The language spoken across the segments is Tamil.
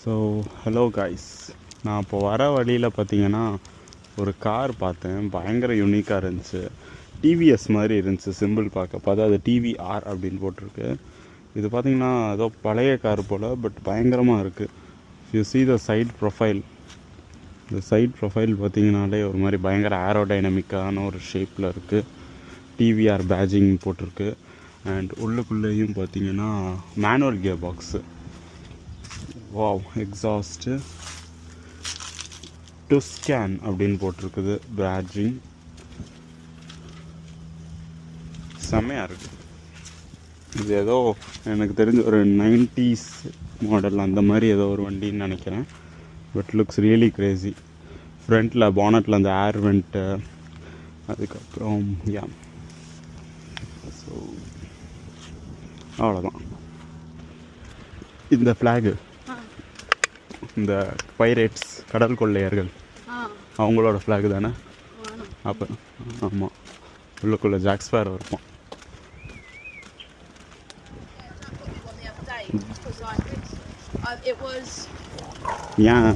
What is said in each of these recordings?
ஸோ ஹலோ காய்ஸ், நான் இப்போ வர வழியில் பார்த்தீங்கன்னா ஒரு கார் பார்த்தேன். பயங்கர யூனிக்காக இருந்துச்சு. டிவிஎஸ் மாதிரி இருந்துச்சு சிம்பிள் பார்க்க. பார்த்தா அது டிவிஆர் அப்படின்னு போட்டிருக்கு. இது பார்த்தீங்கன்னா ஏதோ பழைய கார் போல், பட் பயங்கரமாக இருக்குது. You see the side profile. இந்த சைட் ப்ரொஃபைல் பார்த்தீங்கனாலே ஒரு மாதிரி பயங்கர ஏரோடைனமிக்கான ஒரு ஷேப்பில் இருக்குது. டிவிஆர் பேஜிங் போட்டிருக்கு. அண்ட் உள்ளுக்குள்ளேயும் பார்த்தீங்கன்னா manual gearbox. Wow, exhaust Tucson அப்படின்னு போட்டிருக்குது. பேட்ஜிங் செம்மையாக இருக்குது. இது ஏதோ எனக்கு தெரிஞ்ச ஒரு 90s மாடல் அந்த மாதிரி ஏதோ ஒரு வண்டின்னு நினைக்கிறேன். But looks really Crazy. ஃப்ரண்ட்டில் பானட்டில் அந்த ஏர் வெண்ட்டு, அதுக்கப்புறம் யா, ஸோ அவ்வளோதான். இந்த ஃப்ளாகு, இந்த பைரேட்ஸ் கடல் கொள்ளையர்கள் அவங்களோட ஃப்ளாக் தானே? அப்போ ஆமாம், உள்ளுக்குள்ளே ஜாக் ஸ்பேரோ இருக்கும். ஏன்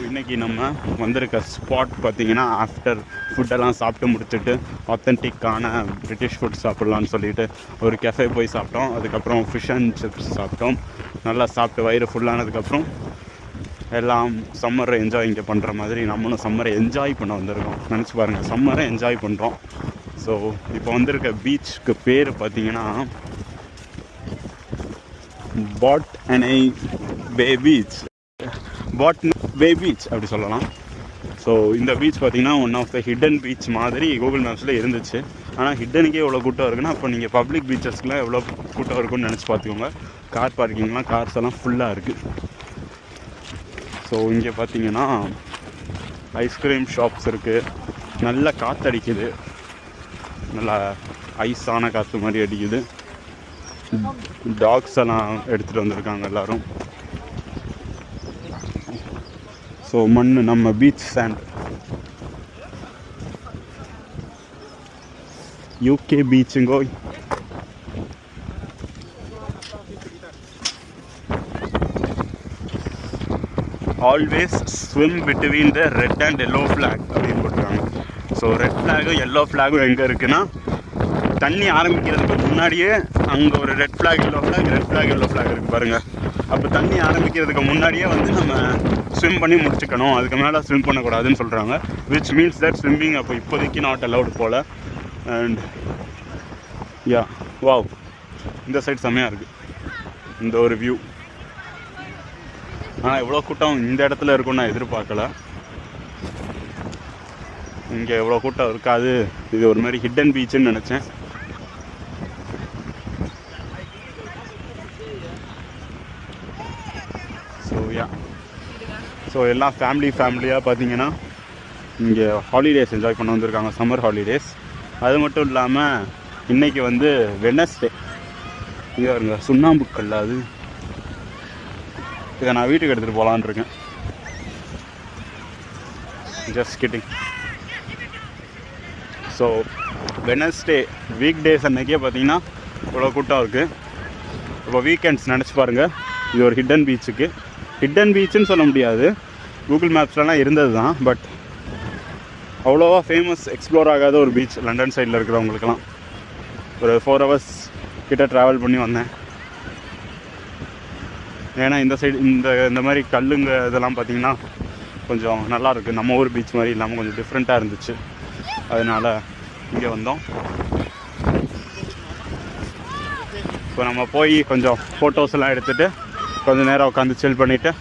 இன்றைக்கி நம்ம வந்திருக்க ஸ்பாட் பார்த்திங்கன்னா, ஆஃப்டர் ஃபுட்டெல்லாம் சாப்பிட்டு முடிச்சுட்டு ஆத்தென்டிக்கான பிரிட்டிஷ் ஃபுட் சாப்பிட்லான்னு சொல்லிட்டு ஒரு கெஃபே போய் சாப்பிட்டோம். அதுக்கப்புறம் ஃபிஷ் அண்ட் சிப்ஸ் சாப்பிட்டோம். நல்லா சாப்பிட்டு வயிறு ஃபுல்லானதுக்கப்புறம் எல்லாம் சம்மரை என்ஜாய் இங்கே பண்ணுற மாதிரி நம்மளும் சம்மரை என்ஜாய் பண்ண வந்திருக்கோம். நினச்சி பாருங்கள், சம்மரை என்ஜாய் பண்ணுறோம். ஸோ இப்போ வந்திருக்க பீச்சுக்கு பேர் பார்த்திங்கன்னா பாட்னே பே பீச். பே பீச் அப்படி சொல்லலாம். ஸோ இந்த பீச் பார்த்திங்கன்னா one of the hidden beach மாதிரி கூகுள் மேப்ஸில் இருந்துச்சு. ஆனால் ஹிட்டனுக்கே எவ்வளோ கூட்டம் இருக்குன்னா, அப்போ நீங்கள் பப்ளிக் பீச்சஸ்க்குலாம் எவ்வளோ கூட்டம் இருக்குன்னு நினச்சி பார்த்துக்கோங்க. கார் பார்க்கிங்லாம் கார்ஸ் எல்லாம் ஃபுல்லாக இருக்குது. ஸோ இங்கே பார்த்தீங்கன்னா ஐஸ்கிரீம் ஷாப்ஸ் இருக்குது. நல்ல காற்றடிக்குது, நல்லா ஐஸான காற்று மாதிரி அடிக்குது. டாக்ஸ் எல்லாம் எடுத்துகிட்டு வந்திருக்காங்க எல்லோரும். ஸோ மண் நம்ம பீச் சாண்ட். யூகே பீச்சுங்கோ. Always swim between the red and yellow flag அப்படின்னு போட்டுருக்காங்க. ஸோ ரெட் ஃப்ளாகும் எல்லோ ஃப்ளாகும் எங்கே இருக்குன்னா, தண்ணி ஆரம்பிக்கிறதுக்கு முன்னாடியே அங்கே ஒரு ரெட் ஃப்ளாக் எல்லோ ஃப்ளாக் இருக்குது பாருங்கள். அப்போ தண்ணி ஆரம்பிக்கிறதுக்கு முன்னாடியே வந்து நம்ம ஸ்விம் பண்ணி முடிச்சுக்கணும். அதுக்கு மேலே ஸ்விம் பண்ணக்கூடாதுன்னு சொல்கிறாங்க. விச் மீன்ஸ் தட் ஸ்விம்மிங் அப்போ இப்போதைக்கு நாட் அலவுட் போல். அண்ட் யா, வாவ், இந்த சைட் செம்மையாக இருக்குது இந்த ஒரு வியூ. ஆனால் எவ்வளோ கூட்டம் இந்த இடத்துல இருக்குன்னு நான் எதிர்பார்க்கல. இங்கே எவ்வளோ கூட்டம் இருக்காது. இது ஒரு மாதிரி ஹிடன் பீச்சுன்னு நினச்சேன். ஸோ யா, ஸோ எல்லாம் ஃபேமிலியாக பார்த்தீங்கன்னா இங்கே ஹாலிடேஸ் என்ஜாய் பண்ண வந்திருக்காங்க, சம்மர் ஹாலிடேஸ். அது மட்டும் இல்லாமல் இன்றைக்கி வந்து வெட்னஸ்டே. இங்கே வருங்க சுண்ணாம்புக்கல்ல, அது இதை நான் வீட்டுக்கு எடுத்துகிட்டு போகலான்னு இருக்கேன். Just kidding. So Wednesday week days அன்றைக்கே பார்த்தீங்கன்னா இவ்வளோ கூட்டம் இருக்குது. இப்போ வீக்கெண்ட்ஸ் நினச்சி பாருங்கள். இது ஒரு ஹிடன் பீச்சுக்கு, ஹிடன் பீச்சுன்னு சொல்ல முடியாது, கூகுள் மேப்ஸ்லாம் இருந்தது தான். பட் அவ்வளோவா ஃபேமஸ் எக்ஸ்ப்ளோர் ஆகாத ஒரு பீச். லண்டன் சைடில் இருக்கிறவங்களுக்கெல்லாம் ஒரு 4 hours கிட்ட ட்ராவல் பண்ணி வந்தேன். ஏன்னா இந்த சைடு இந்த மாதிரி கல்லுங்க இதெல்லாம் பார்த்திங்கன்னா கொஞ்சம் நல்லாயிருக்கு. நம்ம ஊர் பீச் மாதிரி இல்லாமல் கொஞ்சம் டிஃப்ரெண்ட்டாக இருந்துச்சு. அதனால் இங்கே வந்தோம். இப்போ நம்ம போய் கொஞ்சம் ஃபோட்டோஸ் எல்லாம் எடுத்துகிட்டு கொஞ்சம் நேரம் உட்காந்து சில் பண்ணிவிட்டு,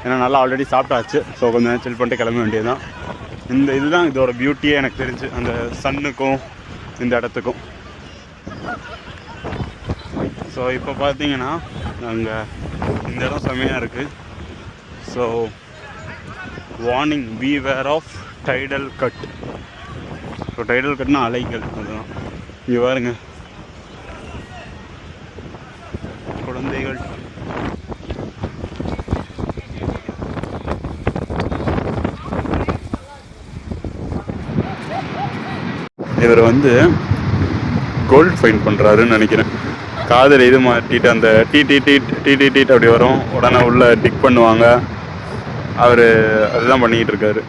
ஏன்னா நல்லா ஆல்ரெடி சாப்பிட்டாச்சு. ஸோ கொஞ்சம் நேரம் சில் பண்ணிட்டு கிளம்ப வேண்டியது தான். இதுதான் இதோட பியூட்டியே எனக்கு தெரிஞ்சு, அந்த சன்னுக்கும் இந்த இடத்துக்கும். ஸோ இப்போ பார்த்தீங்கன்னா அங்கே இந்த இடம் செம்மையாக இருக்குது. So warning, beware of tidal cut. So tidal கட்னா அலைகள், அதுதான். இங்கே பாருங்க குழந்தைகள். இவர் வந்து கோல்ட் ஃபைண்ட் பண்ணுறாருன்னு நினைக்கிறேன். காதில் இது மாட்டிட்டு அந்த டீட் அப்படி வரும். உடனே உள்ளே டிக் பண்ணுவாங்க. அவர் அதுதான் பண்ணிக்கிட்டு இருக்காரு.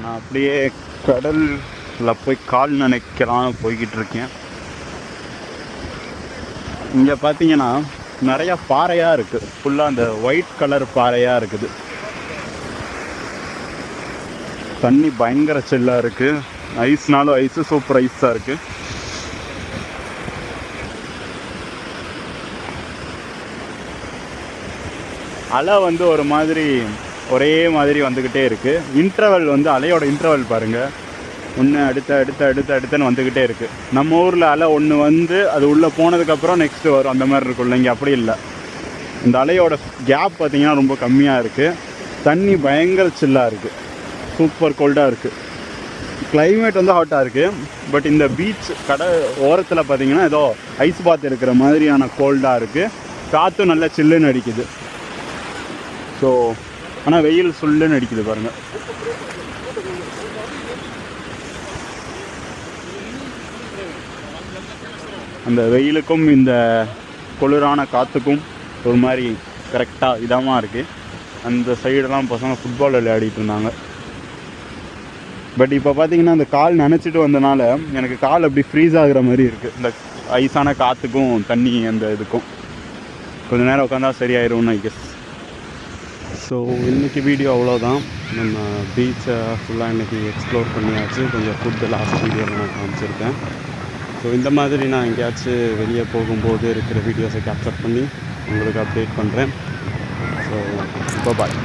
நான் அப்படியே கடலில் போய் கால் நனைக்கலாம் போய்கிட்டு இருக்கேன். இங்கே பார்த்தீங்கன்னா நிறையா பாறையாக இருக்குது. ஃபுல்லாக அந்த ஒயிட் கலர் பாறையாக இருக்குது. தண்ணி பயங்கர சில்லாக இருக்குது. ஐஸ்னாலும் ஐஸு சூப்பர் ஐஸாக இருக்குது. அலை வந்து ஒரு மாதிரி ஒரே மாதிரி வந்துக்கிட்டே இருக்குது. இன்டர்வல் வந்து அலையோட இன்டர்வல் பாருங்கள், ஒன்று அடுத்துன்னு வந்துக்கிட்டே இருக்குது. நம்ம ஊரில் அலை ஒன்று வந்து அது உள்ளே போனதுக்கப்புறம் நெக்ஸ்ட்டு வரும், அந்த மாதிரி இருக்குல்ல. இங்கே அப்படி இல்லை. இந்த அலையோட கேப் பார்த்திங்கன்னா ரொம்ப கம்மியாக இருக்குது. தண்ணி பயங்கர சில்லாக இருக்குது. சூப்பர் கோல்டாக இருக்குது. கிளைமேட் வந்து ஹாட்டாக இருக்குது. பட் இந்த பீச் கடை ஓரத்தில் பார்த்திங்கன்னா ஏதோ ஐஸ் பாத் இருக்கிற மாதிரியான கோல்டாக இருக்குது. காற்றும் நல்லா சில்லுன்னு அடிக்குது. ஸோ ஆனால் வெயில் சுல்லுன்னு அடிக்குது பாருங்கள். அந்த வெயிலுக்கும் இந்த குளிரான காற்றுக்கும் ஒரு மாதிரி கரெக்டாக இதமாக இருக்குது. அந்த சைடெல்லாம் பசங்க ஃபுட்பால் விளையாடிட்டு இருந்தாங்க. பட் இப்போ பார்த்தீங்கன்னா அந்த கால் நனைச்சிட்டு வந்தனால எனக்கு கால் அப்படி ஃப்ரீஸ் ஆகுற மாதிரி இருக்குது. இந்த ஐஸான காற்றுக்கும் தண்ணி அந்த இதுக்கும் கொஞ்சம் நேரம் உட்காந்தா சரியாயிரும்னு ஐ கெஸ். ஸோ இன்றைக்கி வீடியோ அவ்வளோதான். நம்ம பீச்சை ஃபுல்லாக இன்றைக்கி எக்ஸ்ப்ளோர் பண்ணியாச்சு. கொஞ்சம் ஃபுட்டு லாஸ்ட் வீடியோவில் நான் காமிச்சிருக்கேன். ஸோ இந்த மாதிரி நான் எங்கேயாச்சும் வெளியே போகும்போது இருக்கிற வீடியோஸை கேப்சர் பண்ணி உங்களுக்கு அப்டேட் பண்ணுறேன். So bye.